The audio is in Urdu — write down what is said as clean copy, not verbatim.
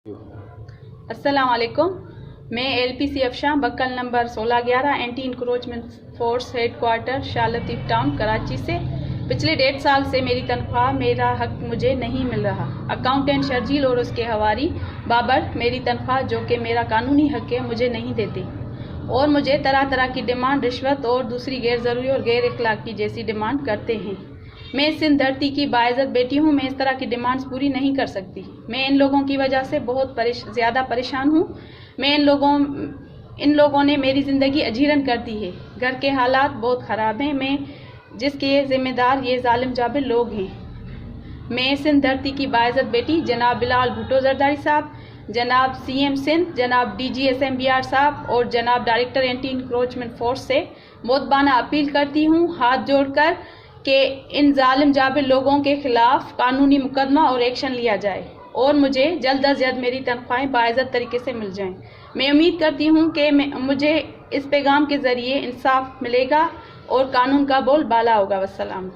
السلام علیکم. میں LPC Afshan buckle number 1611 anti encroachment force headquarter Shah Latif town Karachi سے پچھلے 1.5 سال سے میری تنخواہ میرا حق مجھے نہیں مل رہا. اکاؤنٹنٹ شرجیل اور اس کے حواری بابر میری تنخواہ جو کہ میرا قانونی حق ہے مجھے نہیں دیتے اور مجھے طرح طرح کی ڈیمانڈ، رشوت اور دوسری غیر ضروری اور غیر اخلاقی جیسی ڈیمانڈ کرتے ہیں. میں سندھ دھرتی کی باعزت بیٹی ہوں. میں اس طرح کی ڈیمانڈز پوری نہیں کر سکتی. میں ان لوگوں کی وجہ سے بہت زیادہ پریشان ہوں. میں ان لوگوں نے میری زندگی اجیرن کر دی ہے. گھر کے حالات بہت خراب ہیں. میں جس کے ذمہ دار یہ ظالم جابر لوگ ہیں. میں سندھ دھرتی کی باعزت بیٹی جناب بلال بھٹو زرداری صاحب، جناب CM سندھ، جناب DG SMBR صاحب اور جناب ڈائریکٹر اینٹی انکروچمنٹ فورس سے مؤدبانہ اپیل کرتی ہوں ہاتھ جوڑ کر کہ ان ظالم جابر لوگوں کے خلاف قانونی مقدمہ اور ایکشن لیا جائے اور مجھے جلد از جلد میری تنخواہیں باعزت طریقے سے مل جائیں. میں امید کرتی ہوں کہ مجھے اس پیغام کے ذریعے انصاف ملے گا اور قانون کا بول بالا ہوگا. والسلام.